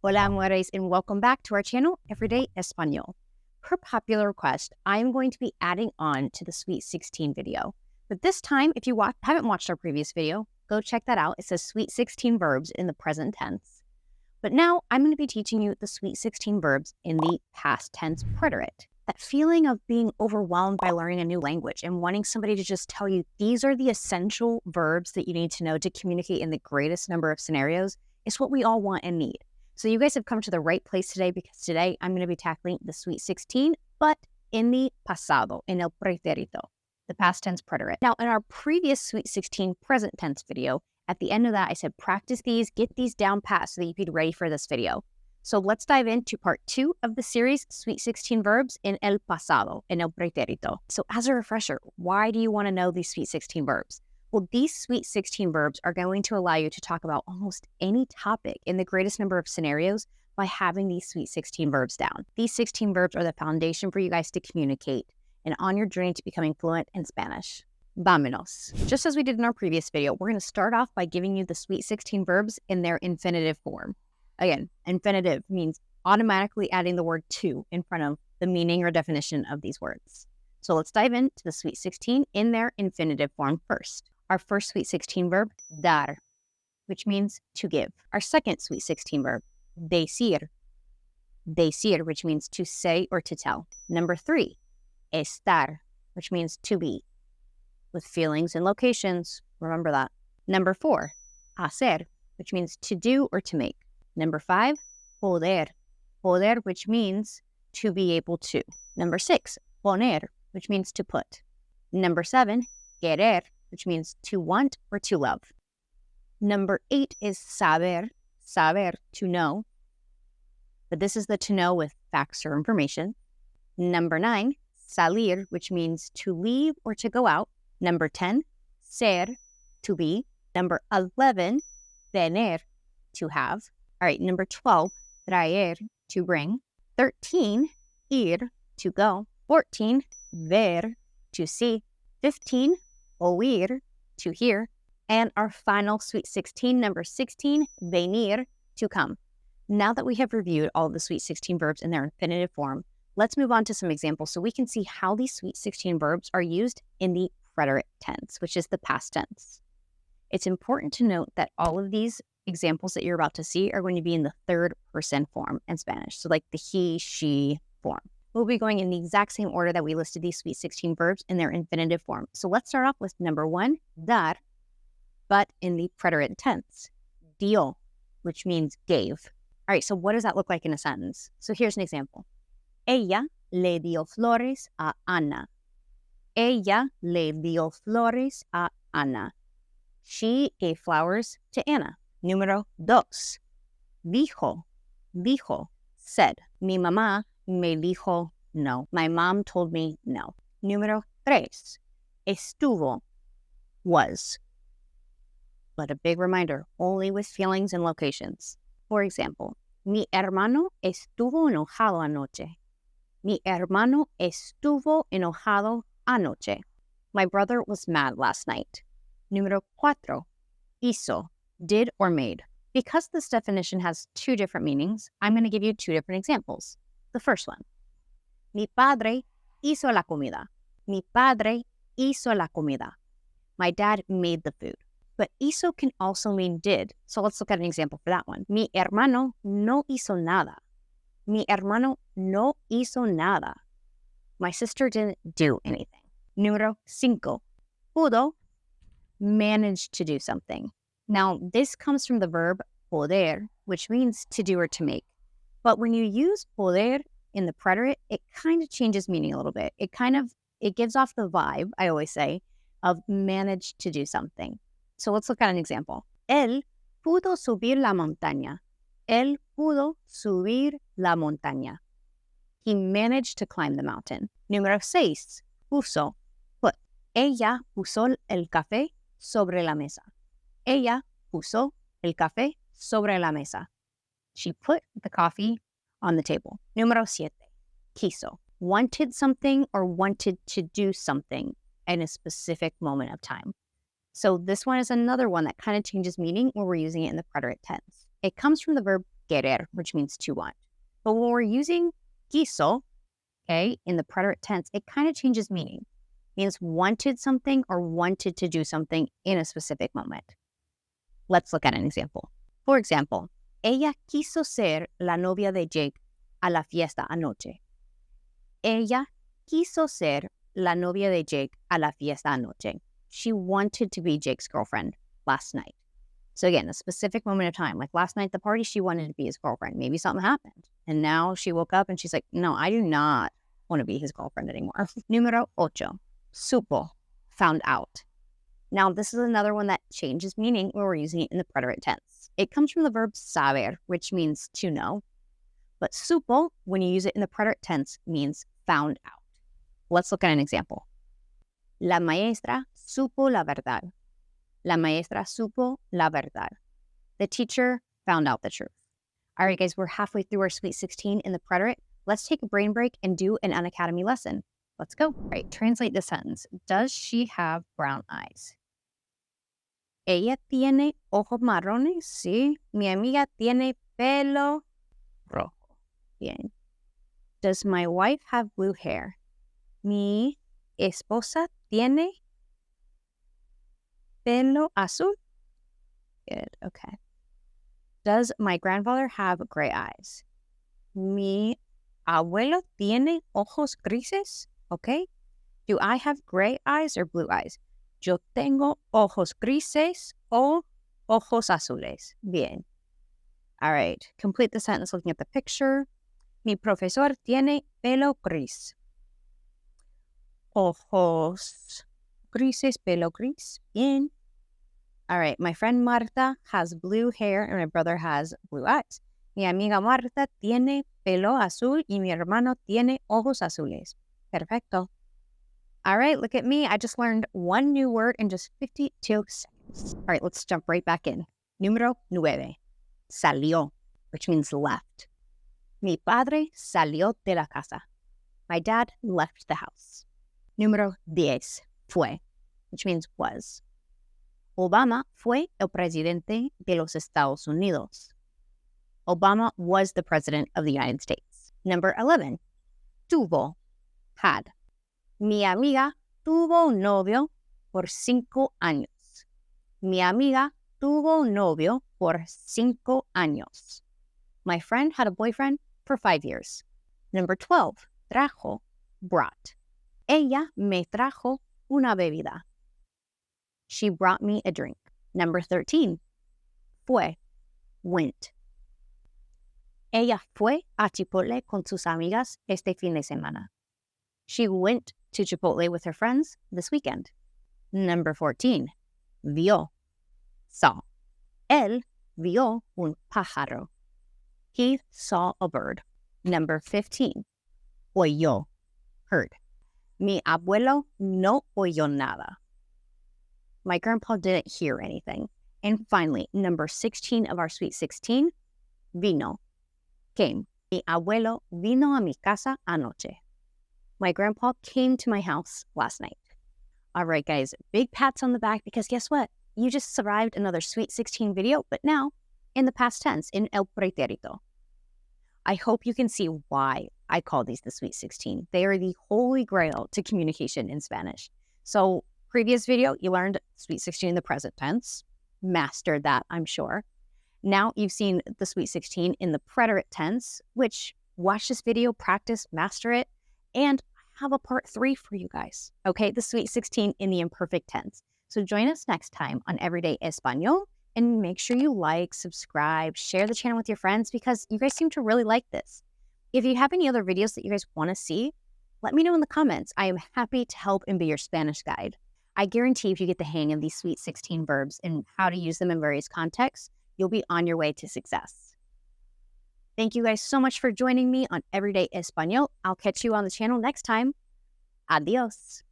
Hola, amores, and welcome back to our channel, Everyday Espanol. Per popular request, I am going to be adding on to the Sweet 16 video. But this time, if you haven't watched our previous video, go check that out. It says Sweet 16 verbs in the present tense. But now I'm going to be teaching you the Sweet 16 verbs in the past tense preterite. That feeling of being overwhelmed by learning a new language and wanting somebody to just tell you these are the essential verbs that you need to know to communicate in the greatest number of scenarios is what we all want and need. So you guys have come to the right place today because today I'm going to be tackling the Sweet 16, but in the pasado, en el pretérito, the past tense preterite. Now, in our previous Sweet 16 present tense video, at the end of that, I said practice these, get these down pat so that you can be ready for this video. So let's dive into part 2 of the series, Sweet 16 verbs in el pasado, en el pretérito. So as a refresher, why do you want to know these Sweet 16 verbs? Well, these Sweet 16 verbs are going to allow you to talk about almost any topic in the greatest number of scenarios by having these Sweet 16 verbs down. These 16 verbs are the foundation for you guys to communicate and on your journey to becoming fluent in Spanish. Vámonos. Just as we did in our previous video, we're going to start off by giving you the Sweet 16 verbs in their infinitive form. Again, infinitive means automatically adding the word to in front of the meaning or definition of these words. So let's dive into the Sweet 16 in their infinitive form first. Our first Sweet 16 verb, dar, which means to give. Our second Sweet 16 verb, decir, which means to say or to tell. Number 3, estar, which means to be, with feelings and locations. Remember that. Number 4, hacer, which means to do or to make. Number 5, poder, which means to be able to. Number 6, poner, which means to put. Number 7, querer, which means to want or to love. Number 8 is saber, to know. But this is the to know with facts or information. Number 9, salir, which means to leave or to go out. Number 10, ser, to be. Number 11, tener, to have. All right, number 12, traer, to bring. 13, ir, to go. 14, ver, to see. 15, oír, to hear. And our final Sweet 16, number 16, venir, to come. Now that we have reviewed all of the Sweet 16 verbs in their infinitive form, let's move on to some examples so we can see how these Sweet 16 verbs are used in the preterite tense, which is the past tense. It's important to note that all of these examples that you're about to see are going to be in the third person form in Spanish, so like the he, she form. We'll be going in the exact same order that we listed these Sweet 16 verbs in their infinitive form. So let's start off with number 1, dar, but in the preterite tense. Dio, which means gave. All right, so what does that look like in a sentence? So here's an example. Ella le dio flores a Ana. Ella le dio flores a Ana. She gave flowers to Anna. Número 2. Dijo, said. Mi mamá me dijo no. My mom told me no. Número 3. Estuvo, was. But a big reminder, only with feelings and locations. For example, mi hermano estuvo enojado anoche. Mi hermano estuvo enojado anoche. My brother was mad last night. Número 4. Hizo, did or made. Because this definition has 2 different meanings, I'm going to give you 2 different examples. The first one. Mi padre hizo la comida. Mi padre hizo la comida. My dad made the food. But hizo can also mean did. So let's look at an example for that one. Mi hermano no hizo nada. Mi hermano no hizo nada. My sister didn't do anything. Número 5. Pudo, managed to do something. Now, this comes from the verb poder, which means to do or to make. But when you use poder in the preterite, it kind of changes meaning a little bit. It gives off the vibe, I always say, of managed to do something. So let's look at an example. Él pudo subir la montaña. Él pudo subir la montaña. He managed to climb the mountain. Número 6. Puso, put. Ella puso el café sobre la mesa. Ella puso el café sobre la mesa. She put the coffee on the table. Número 7. Quiso. Wanted something or wanted to do something in a specific moment of time. So this one is another one that kind of changes meaning when we're using it in the preterite tense. It comes from the verb querer, which means to want. But when we're using quiso, okay, in the preterite tense, it kind of changes meaning. It means wanted something or wanted to do something in a specific moment. Let's look at an example. For example, ella quiso ser la novia de Jake a la fiesta anoche. Ella quiso ser la novia de Jake a la fiesta anoche. She wanted to be Jake's girlfriend last night. So again, a specific moment of time. Like last night at the party, she wanted to be his girlfriend. Maybe something happened. And now she woke up and she's like, no, I do not want to be his girlfriend anymore. Número 8. Supo. Found out. Now, this is another one that changes meaning when we're using it in the preterite tense. It comes from the verb saber, which means to know. But supo, when you use it in the preterite tense, means found out. Let's look at an example. La maestra supo la verdad. La maestra supo la verdad. The teacher found out the truth. All right, guys, we're halfway through our Sweet 16 in the preterite. Let's take a brain break and do an Unacademy lesson. Let's go. All right, translate the sentence. Does she have brown eyes? Ella tiene ojos marrones. Sí. Mi amiga tiene pelo rojo. Bien. Does my wife have blue hair? Mi esposa tiene pelo azul. Good. Okay. Does my grandfather have gray eyes? Mi abuelo tiene ojos grises. Okay. Do I have gray eyes or blue eyes? Yo tengo ojos grises o ojos azules. Bien. All right. Complete the sentence looking at the picture. Mi profesor tiene pelo gris. Ojos grises, pelo gris. Bien. All right. My friend Marta has blue hair and my brother has blue eyes. Mi amiga Marta tiene pelo azul y mi hermano tiene ojos azules. Perfecto. All right, look at me. I just learned one new word in just 52 seconds. All right, let's jump right back in. Número 9. Salió, which means left. Mi padre salió de la casa. My dad left the house. Número 10. Fue, which means was. Obama fue el presidente de los Estados Unidos. Obama was the president of the United States. Number 11. Tuvo, had. Mi amiga tuvo un novio por 5 años. Mi amiga tuvo un novio por 5 años. My friend had a boyfriend for 5 years. Number 12. Trajo, brought. Ella me trajo una bebida. She brought me a drink. Number 13. Fue, went. Ella fue a Chipotle con sus amigas este fin de semana. She went to Chipotle with her friends this weekend. Number 14. Vio, saw. Él vio un pájaro. He saw a bird. Number 15. Oyó, heard. Mi abuelo no oyó nada. My grandpa didn't hear anything. And finally, number 16 of our Sweet 16. Vino, came. Mi abuelo vino a mi casa anoche. My grandpa came to my house last night. All right, guys, big pats on the back because guess what? You just survived another Sweet 16 video, but now in the past tense, in el pretérito. I hope you can see why I call these the Sweet 16. They are the holy grail to communication in Spanish. So previous video, you learned Sweet 16 in the present tense, mastered that, I'm sure. Now you've seen the Sweet 16 in the preterite tense, which watch this video, practice, master it, and have a part 3 for you guys. Okay, the Sweet 16 in the imperfect tense. So join us next time on Everyday Espanol and make sure you like, subscribe, share the channel with your friends because you guys seem to really like this. If you have any other videos that you guys want to see, let me know in the comments. I am happy to help and be your Spanish guide. I guarantee if you get the hang of these Sweet 16 verbs and how to use them in various contexts, you'll be on your way to success. Thank you guys so much for joining me on Everyday Espanol. I'll catch you on the channel next time. Adios.